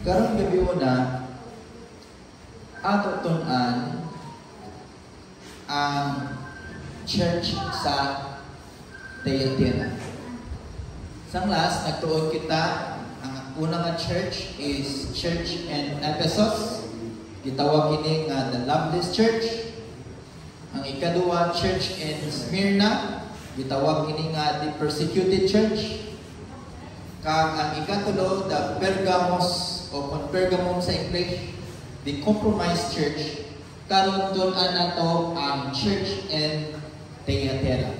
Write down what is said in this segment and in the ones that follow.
Karong gabi una, ato tunan ang church sa Thyatira. Sanglas, nagtuon kita, ang unang church is church in Ephesus. Gitawag kini nga the Loveless Church. Ang ikaduha, church in Smyrna. Gitawag kini nga the Persecuted Church. Kang ang ikatulo, the Pergamos o Pergamum sa English, the Compromised Church. Karon doon nato ang church in Thyatira.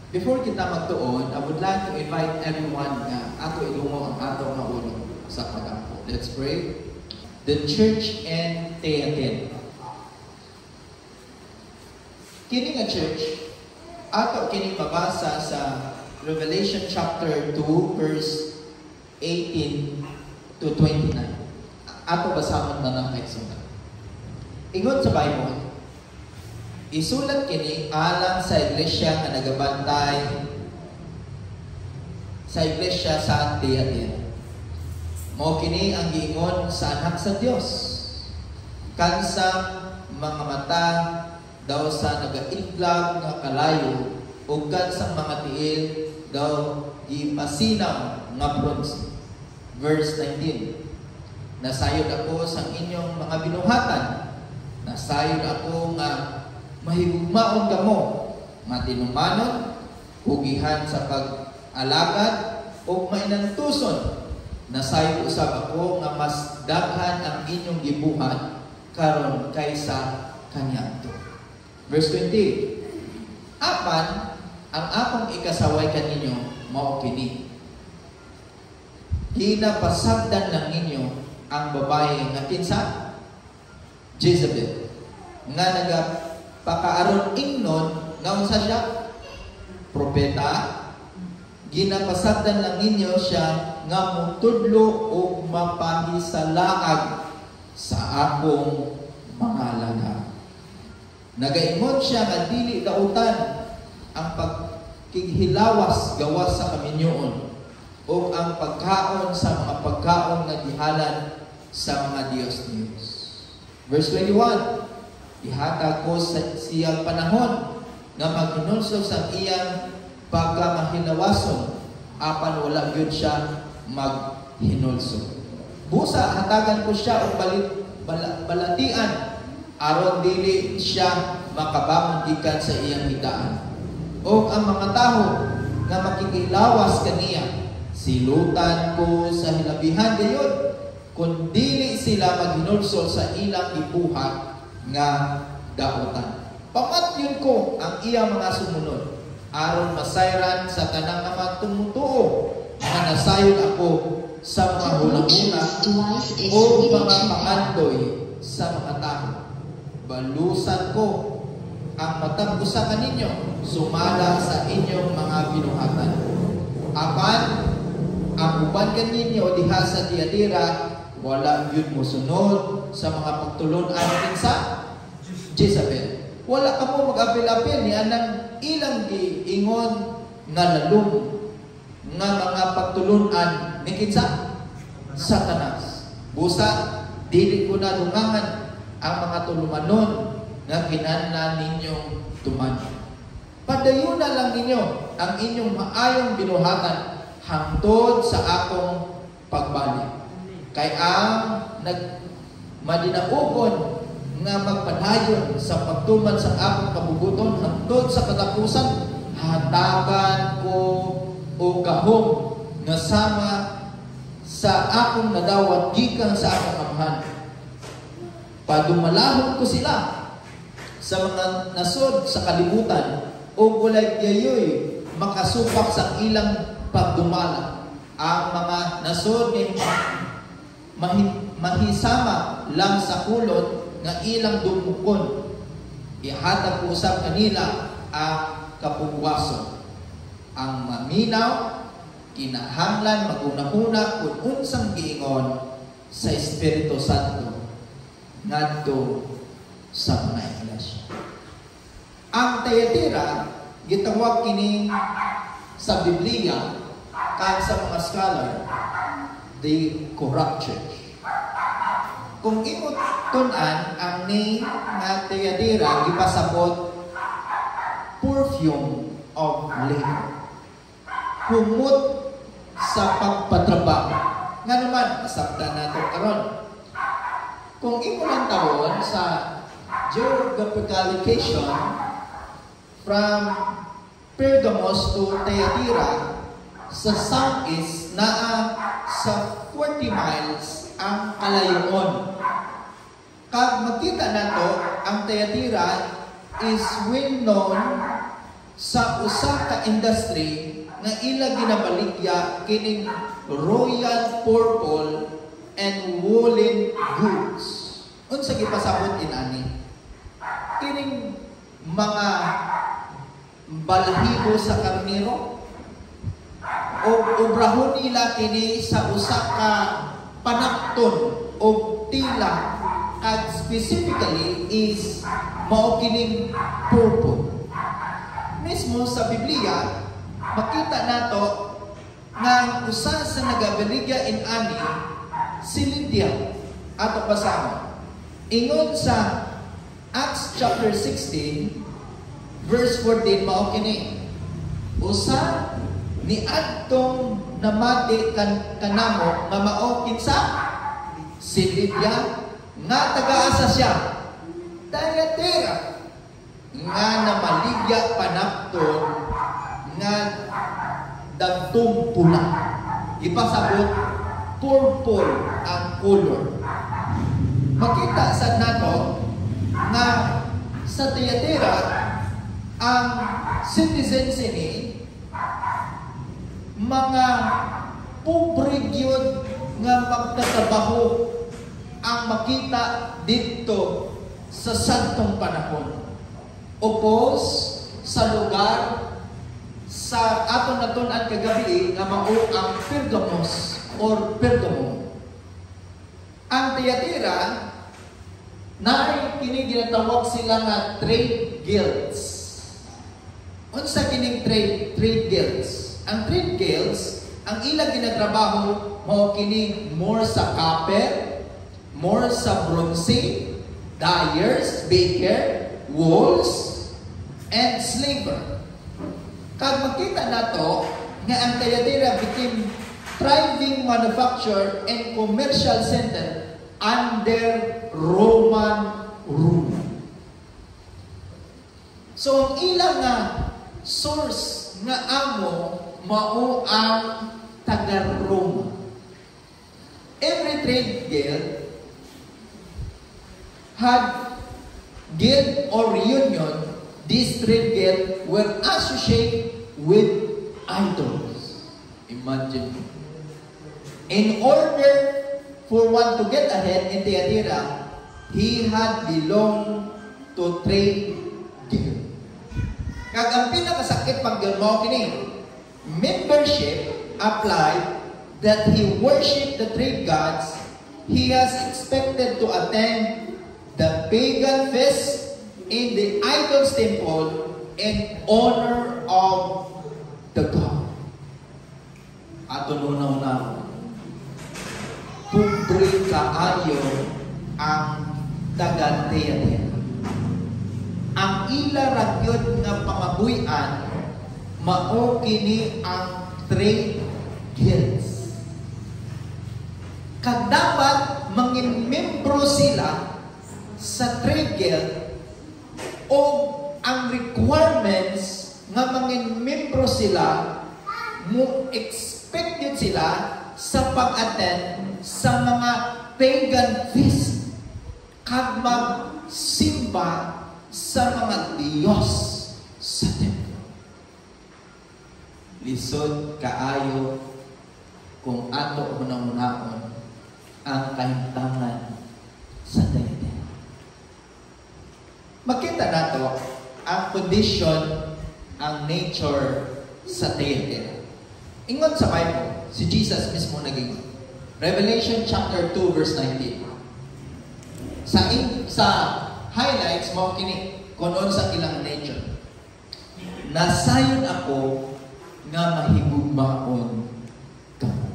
Before kita magtuon, I would like to invite everyone na ato ilungo ang ato nga ulo sa pagampo. Let's pray. The church in Thyatira. Kini nga church, ato kini mabasa sa Revelation chapter 2 verse 18 to 29. Ato basahon na ng kaigsunan. Ingon sa Bible, isulat kini alang sa iglesia nga nagabantay sa iglesia sa Thyatira. Mao kini ang giingon sa anak sa Dios. Kansa mga mata daw sa nagaiglag nga kalayo ug kansang mga tiil daw gipasinaw nga bronze. Verse 19. Nasayod ako sa inyong mga binuhatan. Nasayod ako nga mahigugmaon kamo, matinumanon, hugihan sa pag-alagad o mainantuson. Nasayod usab ako nga mas daghan ang inyong gibuhat karon kaysa kaniadto. Verse 20. Apan ang akong ikasaway kaninyo mao kini. Kinapasagdan lang ninyo ang babae nga kinsa? Jezebel. Nga nagapakaaron ingnon nga unsa siya? Propeta. Ginapasagdan lang ninyo siya nga mutudlo o mapahisalaag sa akong mga lalaki. Nagaingon siya nga dili dautan ang pagkighilawas gawas sa kaminyoon o ang pagkaon sa mga pagkaon na gihalan sa mga Diyos-Diyos. Verse 21, ihatag ko sa siyang panahon nga maghinulsog sa iyang pagkamahilawason apan wala gyud siya maghinulsog. Busa hatagan ko siya og balatian aron dili siya makabangon gikan sa iyang hitaan. O ang mga tawo nga makikilawas kaniya silutan ko sa hilabihan gayon kung dili sila maghinulsol sa ilang gibuhat nga daotan. Pamatyon ko ang iya mga sumunod aron masayran sa tanang nga magtumutuo nga nasayod ako sa mga hulaguna o mga pangandoy sa mga tao. Balusan ko ang matang usa kaninyo sumala sa inyong mga binuhatan. Apan ang uban kaninyo diha sa Thyatira wala gyud mosunod sa mga pagtulon-an kinsa Jezebel. Wala kamo mag-apil-apil ni anang ilang giingon nga lalong nga mga pagtulon-an ni kinsa Satanas. Busa dili ko na dungangan ang mga tulumanon nga kinahanglan ninyong tuman. Padayunan lang ninyo ang inyong maayong binuhatan hangtod sa akong pagbalik. Kay ang madinaugon nga magpadayon sa pagtuman sa akong kabubuton hangtod sa katapusan, hatagan ko o gahom nga sama sa akong nadawat gikan sa akong amahan. Padumalahon ko sila sa mga nasod sa kalibutan o walay gayoy makasupak sa ilang pagdumala. Ang mga nasod ni mahisama lang sa kulot nga ilang dumukon. Ihatag ko usab kanila ang kapugwason. Ang maminaw kinahanglan maguna-una kung unsang giingon sa Espiritu Santo ngadto sa mga iglesia. Ang Thyatira gitawag kini sa Biblia kag sa mga scholar the corrupt church. Kung imot tunan ang name nga Thyatira gipasabot perfume of labor. Humot sa pagpatrabaho. Nga naman, masabtan nato karon. Kung imo lang tawon sa geographical location from Pergamos to Thyatira, sa southeast naa sa 40 miles ang kalayon. Kag makita nato ang Thyatira is well known sa usa ka industry nga ila ginabaligya kining royal purple and woolen goods. Unsa gipasabot inani? Kining mga balahibo sa karniro o obrahon nila kini sa usa ka panakton o tila, kag specifically is mao kining purple. Mismo sa Biblia makita nato nga usa sa nagabaligya inani si Lydia ato basahon. Ingon sa Acts chapter 16 verse 14 mao kini. Usa ni adtong namati kanamo nga mao kinsa si Lydia nga taga-asa siya Thyatira nga namaligya panapton nga dagtong pula. Ipasabot purple ang color. Makita sad nato nga sa Thyatira ang citizens ini mga pobre gyud nga magtatrabaho ang makita dito sa santong panahon. Opos sa lugar sa aton natun-an kagabi nga mao ang Pergamos or Pergamo. Ang Thyatira naay kini ginatawag sila nga trade guilds. Unsa kining trade guilds? Ang trade guilds, ang ilang ginatrabaho mao kini more sa copper, more sa bronze, dyers, baker, wools, and slaver. Kag makita nato nga ang Thyatira became thriving manufacture and commercial center under Roman rule. So ang ilang nga source nga amo mao ang taga-Roma. Every trade guild had guild or union. These trade guild were associated with idols. Imagine. In order for one to get ahead in Thyatira, he had belonged to trade guild. Kag ang pinakasakit pag mo kini, membership applied that he worshiped the trade gods. He has expected to attend the pagan feast in the idol's temple in honor of the god. Ato una pobre kaayo ang taga-Thyatira. Ang ila ragyod nga pangabuyan mao kini ang trade guilds. Kag dapat mangin membro sila sa trade guild o ang requirements nga mangin membro sila mo expected sila sa pag-attend sa mga pagan feast kag magsimba sa mga Diyos sa templo. Lisod kaayo kung ato unang-unaon ang kahimtangan sa Thyatira. Makita nato ang condition, ang nature sa Thyatira. Ingon sa Bible, si Jesus mismo naging Revelation chapter 2 verse 19. Sa highlights mo kini kunon sa ilang nature. Nasayon ako nga mahigugmaon kamo.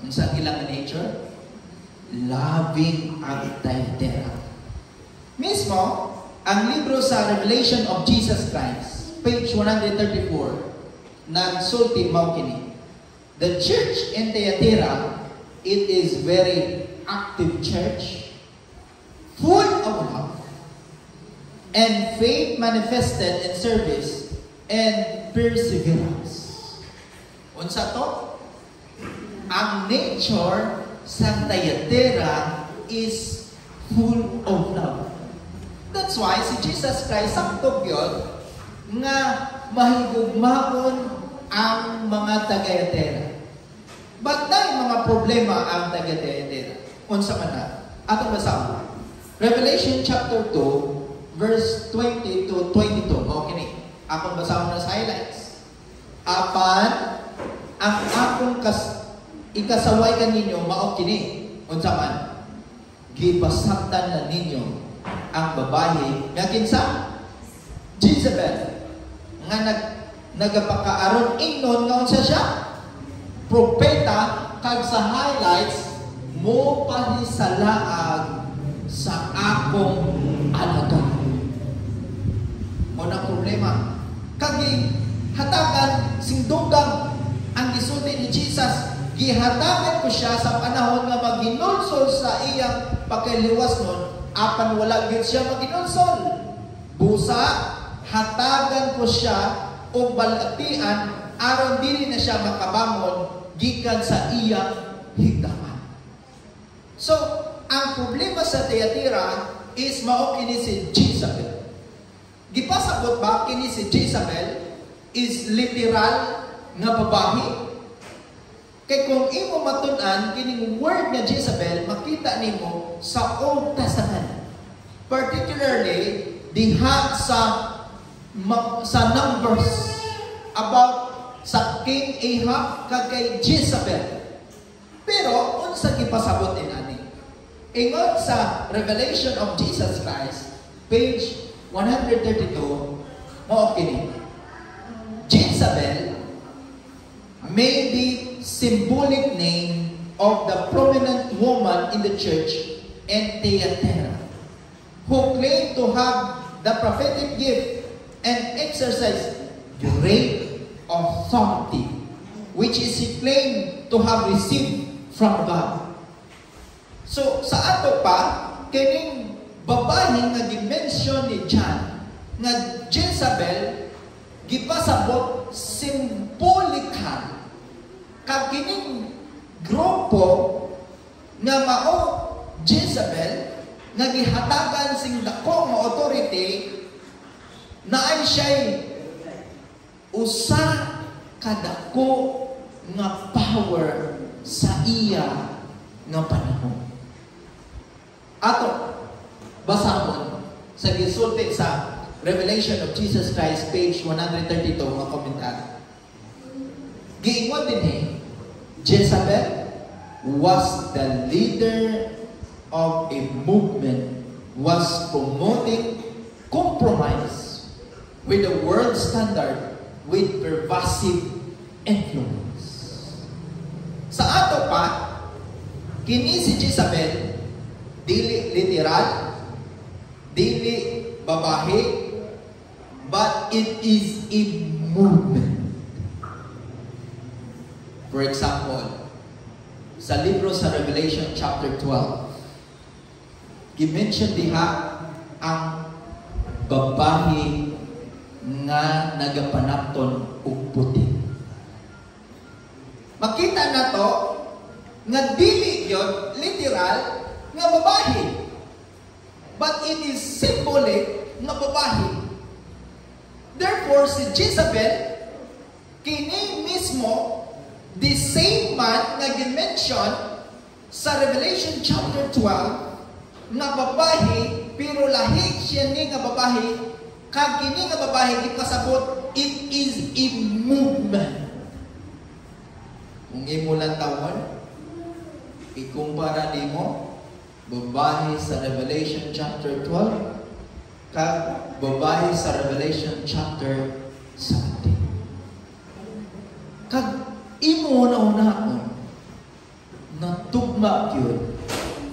Unsa ilang nature? Loving ang taytera. Mismo, ang libro sa Revelation of Jesus Christ, page 134, nagsulti mao kini. The church in Thyatira, it is very active church, full of love, and faith manifested in service and perseverance. Unsa to? Ang nature sa Thyatira is full of love. That's why si Jesus Christ sakto yun nga mahigugmaon ang mga taga-Thyatira. But na mga problema ang taga-Thyatira. Unsa man na? Atong basahin. Revelation chapter 2, verse 20 to 22. Okay ni. Akong basahin na sa highlights. Apan, ang akong ikasaway kaninyo mao kini. Unsa man? Gipasaktan na ninyo ang babae nga kinsa? Jezebel. Nga nagapakaaron ingnon nga unsa siya? Propeta kag sa highlights mo panisalaag sa akong alagad. Una problema. Kagi hatagan sing dugang ang gisulti ni Jesus. Gihatagan ko siya sa panahon nga maghinulsol sa iyang pagkaliwas nun, apan wala gid siya maghinulsol. Busa, hatagan ko siya o balatian aron dili na siya makabangon gikan sa iyang higdaman. So, ang problema sa Thyatira is mao kini si Jezebel. Gipasabot ba kini si Jezebel is literal nga babae? Kay kung imo matun-an kining word nga Jezebel, makita nimo sa Old Testament. Particularly diha sa Numbers about sa King Ahab kag kay Jezebel. Pero unsa gipasabot din ani? Ingon sa Revelation of Jesus Christ, page 132, mao kini. Jezebel may be symbolic name of the prominent woman in the church in Thyatira who claimed to have the prophetic gift and exercise great authority, which is he claimed to have received from God. So, sa ato pa, kining babae nga dimension ni John, nga Jezebel, gipasabot symbolical kag kining grupo nga mao Jezebel nga gihatagan sing dako nga authority naay siya'y usa kadako nga power sa iya nga panahon. Ato basahon sa gisulti sa Revelation of Jesus Christ, page 132, nga komentar. Giingon din Jezebel was the leader of a movement, was promoting compromise with the world standard with pervasive influence. Sa ato pa, kini si Jezebel, dili literal, dili babae, but it is a movement. For example, sa libro sa Revelation chapter 12, gimension diha ang babae nga nagapanapton og puti. Makita na to nga dili yun literal nga babae, but it is symbolic nga babae. Therefore, si Jezebel, kini mismo the same man na gimension sa Revelation chapter 12 na babae, pero lahig siya ni nga babae, kag kini nga babae gipasabot, it is a movement. Kung imo lang tawon, ikumpara nimo babae sa Revelation chapter 12 kag babae sa Revelation chapter 17. Kag imo na unahon gugma yun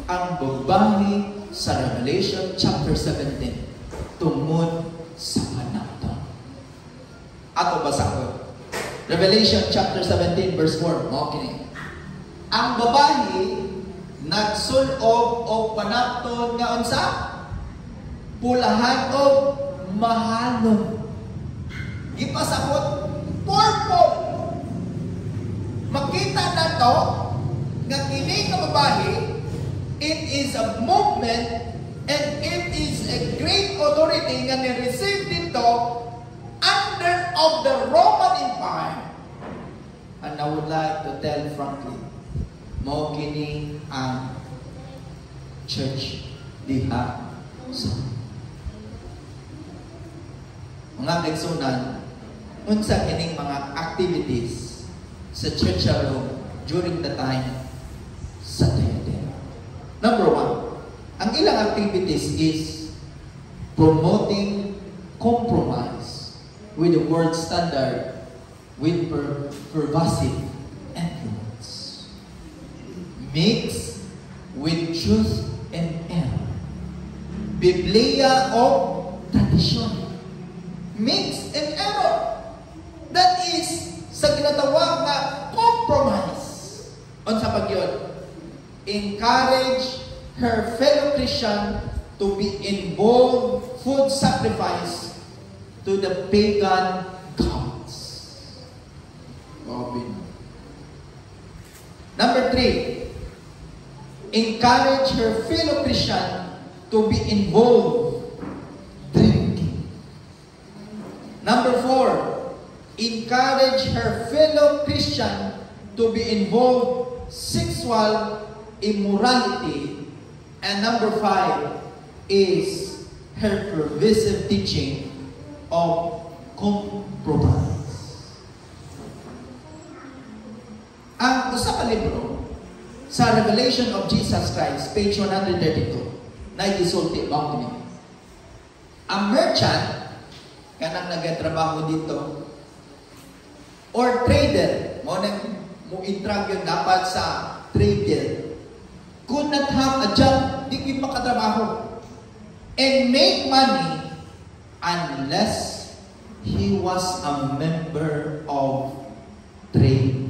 ang babae sa Revelation chapter 17 tungod sa panapton. Ato basa ko. Revelation chapter 17 verse 4. Okay. Ang babae nagsulob o panapton nga unsa? Pulahan o mahalon. Gipasabot purple. Makita na to nga kini nga babae, it is a movement and it is a great authority nga ni-receive dito under of the Roman Empire. And I would like to tell frankly, mo kini ang church diha sa mga igsunan, unsa kining mga activities sa church room during the time sa Thyatira. Number 1, ang ilang activities is promoting compromise with the word standard with pervasive influence. Mix with truth and error. Biblia o tradisyon. Mix and error. That is sa ginatawag na compromise. Unsa pag yun? Encourage her fellow Christian to be involved food sacrifice to the pagan gods. Number 3, encourage her fellow Christian to be involved drinking. Number 4, encourage her fellow Christian to be involved sexual immorality. And number 5 is her pervasive teaching of compromise. Ang usa ka libro sa Revelation of Jesus Christ, page 132, na isulti ba ko. Ang merchant kanang nagatrabaho dito or trader mo nang mo intrag yun dapat sa trader could not have a job, di ko makatrabaho and make money unless he was a member of trade.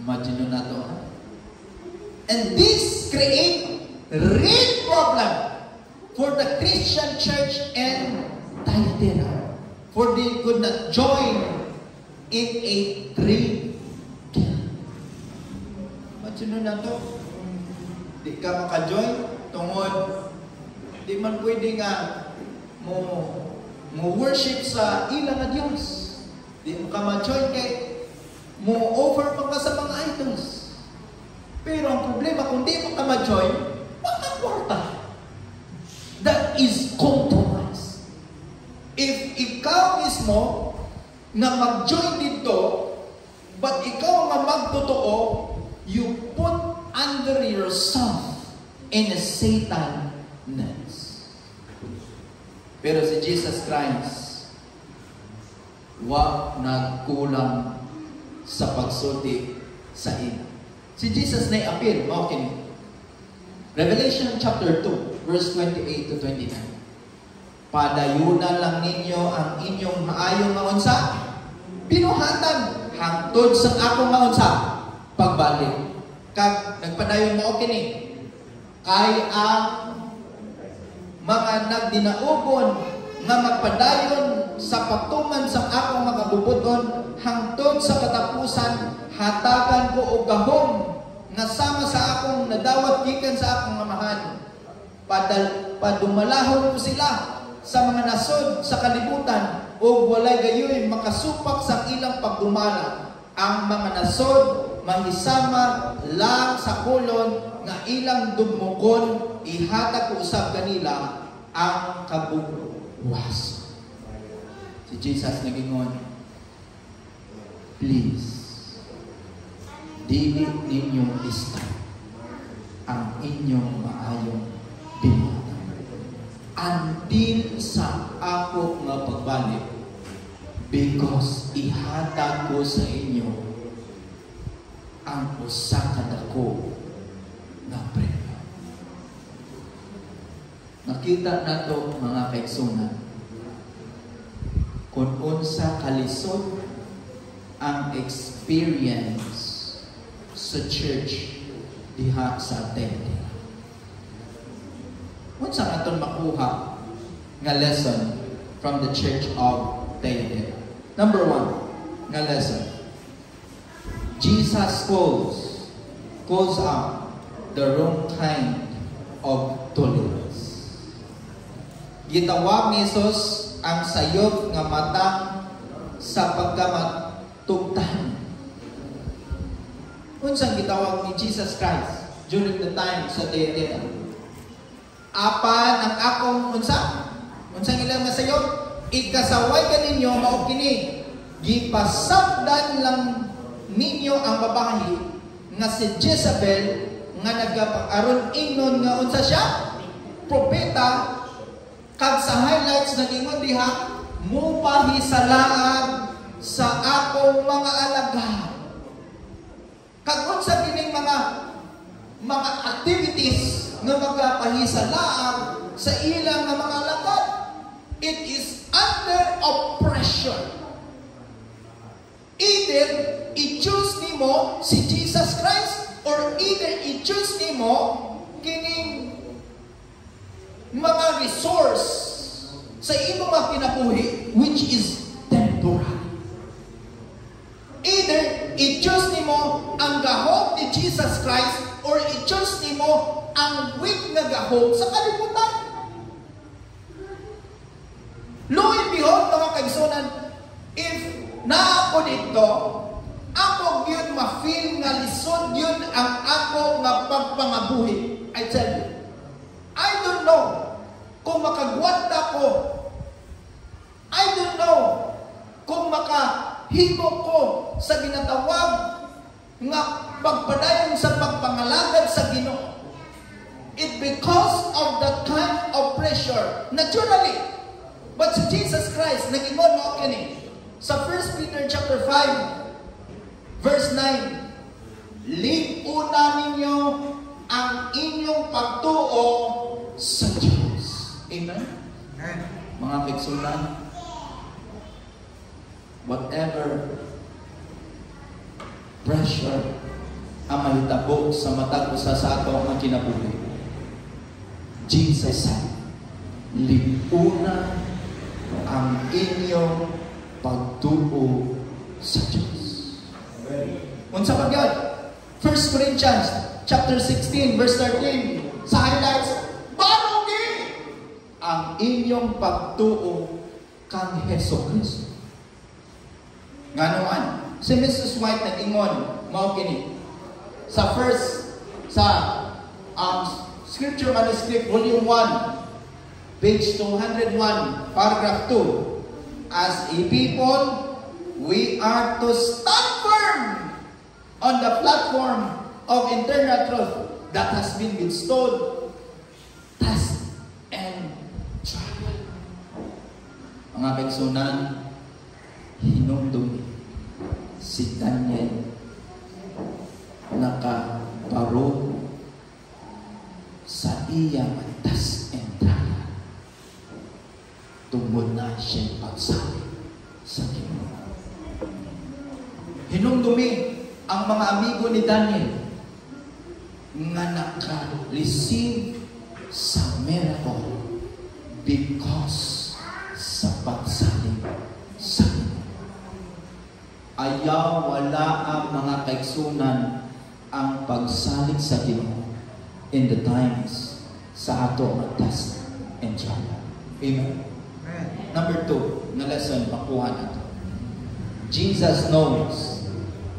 Imagine na to. And this create real problem for the Christian church in Thyatira. For they could not join in a trade guild. Imagine na to. Di ka maka-join tungod di man pwede nga mo worship sa ilang na Diyos. Di mo ka ma-join kay mo offer pa ka sa mga idols. Pero ang problema, kung di mo ka ma-join, makakwarta. That is compromise. If ikaw mismo na mag-join dito, but ikaw nga magtotoo, you put under yourself in a Satan nets. Pero si Jesus Christ, wag nagkulang sa pagsulti sa ina. Si Jesus na i-appeal, okay. Revelation chapter 2, verse 28 to 29. Padayunan lang ninyo ang inyong maayong nga unsa, binuhatan, hangtod sa akong nga unsa, pagbalik. Kag nagpadayon mo okay ni, kay ang mga nagdinaubon nga magpadayon sa pagtuman sa akong mga bubuton hangtod sa katapusan, hatagan ko og gahom nga sama sa akong nadawat gikan sa akong amahan. Padumalahon ko sila sa mga nasod sa kalibutan ug walay gayoy makasupak sa ilang pagdumala. Ang mga nasod mahisama lang sa kulon nga ilang dugmokon ihatag ko usab kanila ang kabubuwas. Si Jesus nagingon, please, dili ninyong stop ang inyong maayong binuhatan until sa ako nga pagbalik because ihatag ko sa inyo ang usa ka dako nga premyo. Nakita nato mga kaigsunan kung unsa kalisod ang experience sa church diha sa Taytay. Unsa aton makuha nga lesson from the church of Taytay? Number 1 nga lesson. Jesus calls out the wrong kind of tolerance. Gitawag ni Jesus ang sayop nga matang sa pagkamatugtahan. Unsang gitawag ni Jesus Christ during the time sa Taytay? Apan ang akong unsang ilang nga sayop? Ikasaway ka ninyo mao kini. Gipasabdan lang ninyo ang babae nga si Jezebel nga nagapag-aron ingnon nga unsa siya? Propeta. Kag sa highlights na ingon diha, mupahisalaan sa akong mga alagad. Kag unsa kining mga activities nga magapahisalaan sa ilang nga mga alagad? It is under oppression. Either i-choose nimo si Jesus Christ or either i-choose nimo kining mga resource sa imong mga kinabuhi which is temporary. Either i-choose nimo ang gahom ni Jesus Christ or i-choose nimo ang weak na gahom sa kalibutan. Lo and behold, mga kaigsunan, if naako dito, ako yun ma-feel nga lisod yun ang ako nga pagpangabuhi. I tell you, I don't know kung makagwanta ko. I don't know kung makahimo ko sa ginatawag nga pagpadayon sa pagpangalagad sa Ginoo. It because of that kind of pressure, naturally. But si Jesus Christ, nag-ingon mo kini sa 1 Peter chapter 5, verse 9, lig-una ninyo ang inyong pagtuo sa Diyos. Amen? Mga kaigsunan, whatever pressure ang mahitabo sa matag usa sa ato ang kinabuhi, Jesus said, lig-una ang inyong pagtuo sa Diyos. Unsa pa gyud? 1 Corinthians chapter 16 verse 13 sa highlights, barugi ang inyong pagtuo kang Hesukristo. Nganoan si Mrs. White nag-ingon mao kini sa Scripture Manuscript Volume 1 page 201, paragraph 2. As a people, we are to stand firm on the platform of internal truth that has been withstood, test, and trial. Mga kaigsunan, hinumdumi si Daniel nakaparo sa iyang test and trial. Tungod na siya'y pagsabi sa Ginoo. Hinumdumi ang mga amigo ni Daniel nga naka-receive sa miracle because sa pagsabi sa Ginoo. Ayaw wala ang mga kaigsunan ang pagsalig sa Ginoo in the times sa ato ang test and trial. Amen. Number 2, na lesson, makuha nato. Jesus knows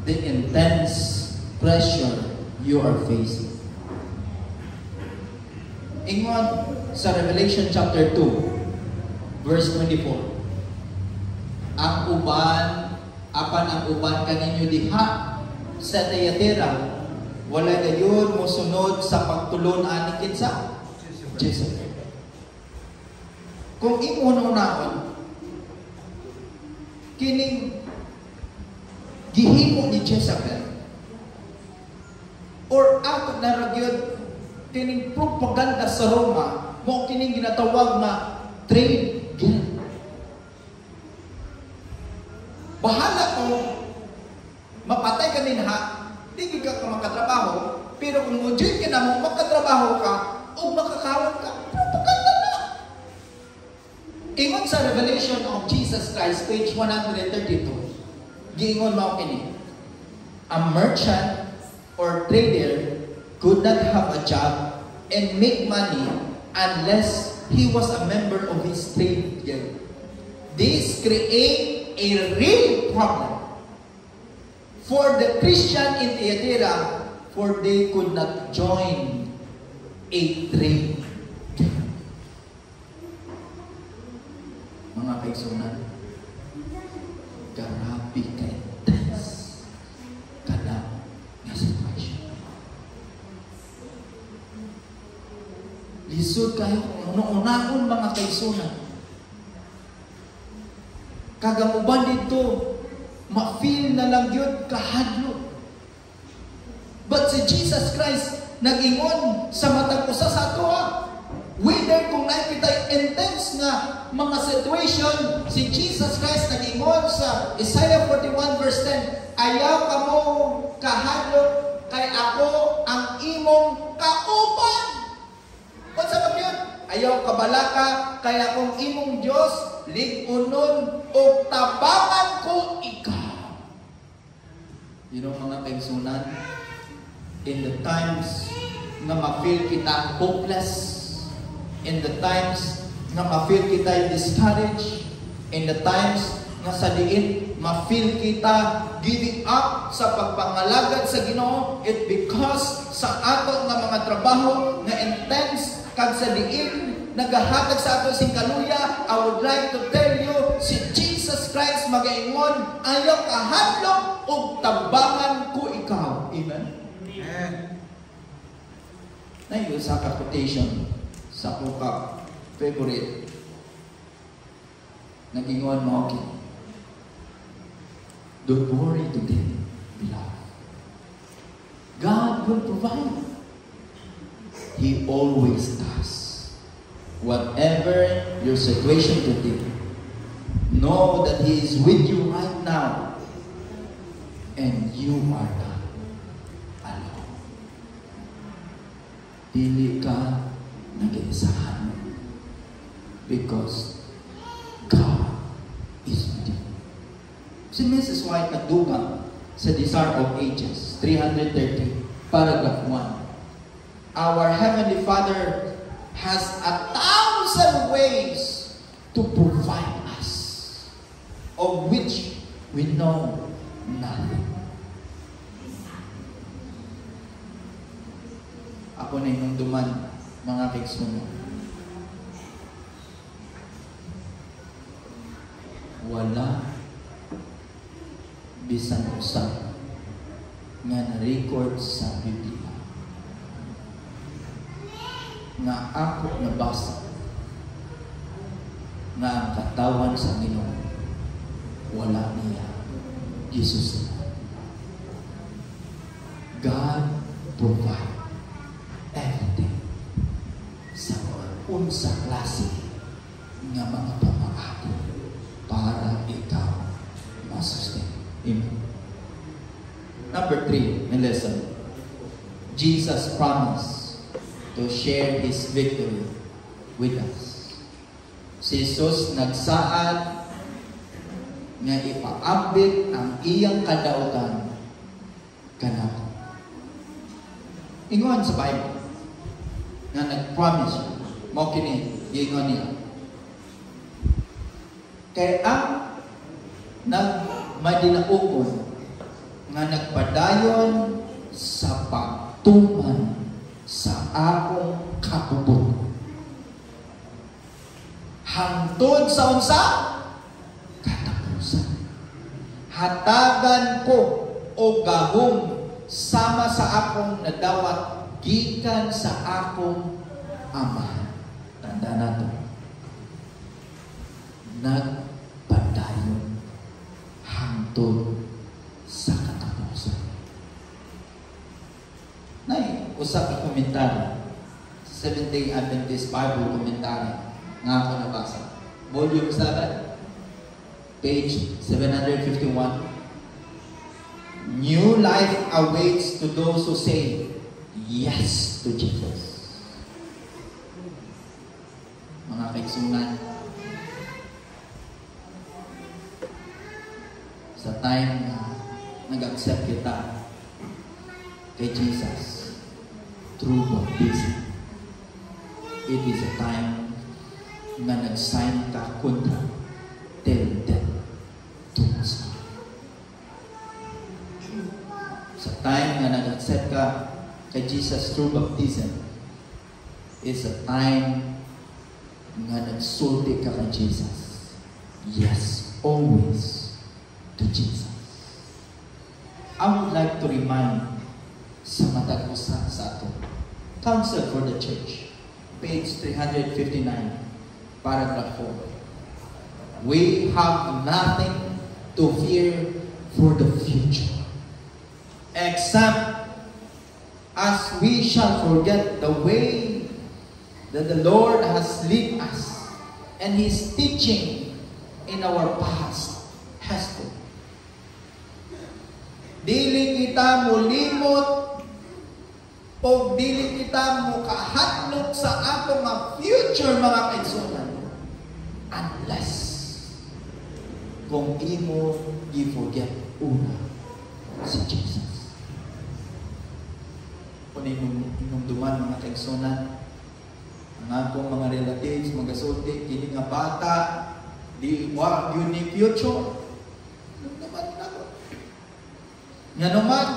the intense pressure you are facing. Ingon sa Revelation chapter 2, verse 24. Ang uban, apan ang uban kaninyo diha sa Tayatira, wala gayon mo sunod sa pagtulon ani kinsa? Jesus. Kung imununahon, kining gihimo ni Jezebel or ato na ragyod kining propaganda sa Roma mo kining ginatawag na trade guild. Bahala ko mapatay ka din ha, di ka makatrabaho, pero kung mujud ka na mo makatrabaho ka o makakawat ka, propaganda na. Ingon sa Revelation of Jesus Christ, page 132, giingon mao kini, a merchant or trader could not have a job and make money unless he was a member of his trade guild. This create a real problem for the Christian in Thyatira, for they could not join a trade guild. Mga kaigsunan, grabe ka-intense kada nga sitwasyon. Lisod kayo kung ano-unahon mga kaigsunan. Kagamuban dito, ma-feel na lang yun kahadlok. But si Jesus Christ, nag-ingon sa matag usa sa ato whether kung nakita intense na mga situation, si Jesus Christ nag-ingon sa Isaiah 41 verse 10, ayaw ka mo kahadlok, kay ako ang imong kauban. What's up yun? Ayaw ka balaka, kay akong imong Diyos, ligunon o tabangan ko ikaw. You know mga kaigsunan, in the times na ma-feel kita hopeless, in the times na ma-feel kita discouraged, in the times na sa diin ma-feel kita giving up sa pagpangalagad sa Ginoo, it because sa ato nga mga trabaho na intense kag sa diin nagahatag sa ato sing kaluya. I would like to tell you, si Jesus Christ magaingon, ayaw kahadlok ug tabangan ko ikaw. Amen. Nayo sa quotation sa kuka favorite nagingon mo, okay, don't worry today, beloved. God will provide. He always does. Whatever your situation today, know that He is with you right now, and you are not alone. Dili ka nag-iisahan because God is with you. Si Mrs. White nagdugang sa Desire of Ages, 330, paragraph 1. Our Heavenly Father has 1,000 ways to provide us, of which we know nothing. Ako na yung duman, mga kaigsunan. Wala bisan usa nga na-record sa Biblia nga ako nabasa nga ang katawan sa Ginoo wala niya Jesus. God provide everything sa unsa klase nga mga pamaagi para ikaw masustain. Amen. Number 3 in lesson, Jesus promised to share His victory with us. Si Jesus nagsaad nga ipaabit ang iyang kadautan kanato. Ingon sa Bible nga nag-promise mo kini, ingon niya. Kaya ang nagmadinaukon nga nagpadayon sa pagtuman sa akong kabubot. Hangtod sa unsa? Katapusan. Hatagan ko o gahom sama sa akong nadawat gikan sa akong Ama. Tanda na to. Nagpadayon hangtod sa katapusan. Nay, usa ka komentaryo. Seventh-day Adventist Bible Commentary nga ako nabasa. Volume 7, page 751. New life awaits to those who say yes to Jesus. Mga kaigsunan, sa time na nag-accept kita kay Jesus through baptism, it is a time na nag-sign ka kontra till death do us part. Sa time na nag-accept ka kay Jesus through baptism, is a time nga nagsulti ka kay Jesus. Yes, always to Jesus. I would like to remind sa matag usa sa ato, Counsel for the Church, page 359, paragraph 4. We have nothing to fear for the future, except as we shall forget the way that the Lord has led us, and His teaching in our past has to. Dili kita mulimot o dili kita mukahatlok sa ato nga future, mga kaigsunan, unless kung imo i-forget una si Jesus. Kung inong duman, mga kaigsunan, ang akong mga relatives, magasulti, kini nga bata, di wa yun ni future. Naman ako. Nga naman,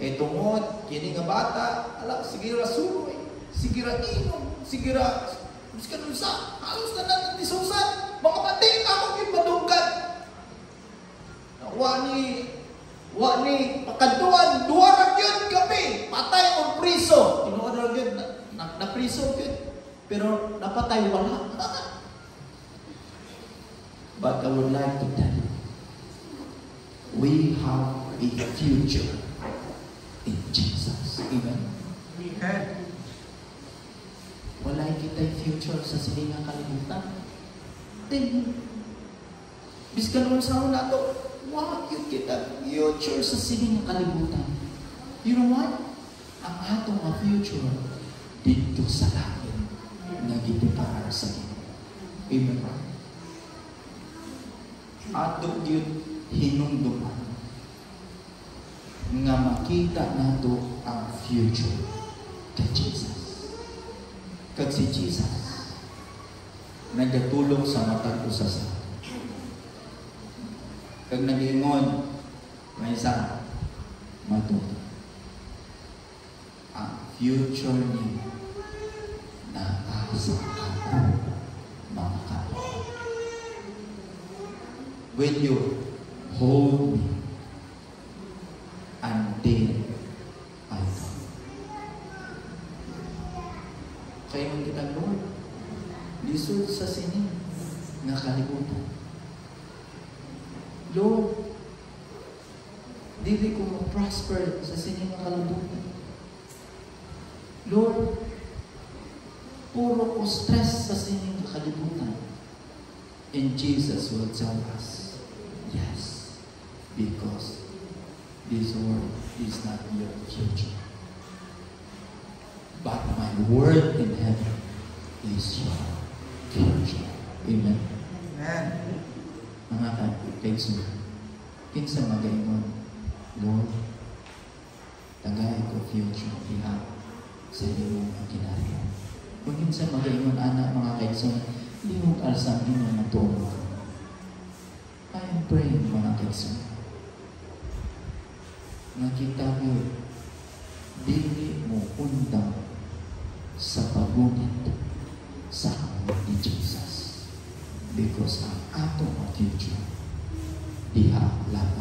kay tungod, kini nga bata, ala, sige ra suroy, sige ra inom, sige ra, sige ra sa, halos na natin disusan, mga pating akong ipadunggan. Wa ni pakaduan, duwarag yun kami, patay o priso. Tinuod yun, na priso yun. Pero napatay, wala. But I would like to tell you, we have a future in Jesus. Amen? Amen. Wala kita future sa silingang kalimutan. Then, biskan mo sa una to, wag yun kita future sa silingang kalimutan. You know what? Ang atong future dito sa langit na gitipar sa inyo. Amen. Ato yun hinumduman nga makita nato ang future kay Jesus. Kag si Jesus nagatulong sa matag usa sa kag nag-ingon may isa matuto ang future niyo na asa ako mga kapatid. When you hold me until I come. Kaya nung kita, Lord, lisod sa sining nga kalibutan. Lord, dili ko mag-prosper sa sining nga kalibutan. Lord, puro ko stress sa sining nga kalibutan. And Jesus will tell us, yes, because this world is not your future. But my word in heaven is your future. Amen. Amen. Mga kaigsunan, kinsa magaingon, Lord, tagay ko future diha sa imong ginariyo. Kung kinsa magaingon, anak, mga kaigsunan, lihog alsang imong matulog. I am praying, mga kaigsunan, nakita ko, dili mo undang sa pagunit sa amon ni Jesus. Because ang atong future, diha laban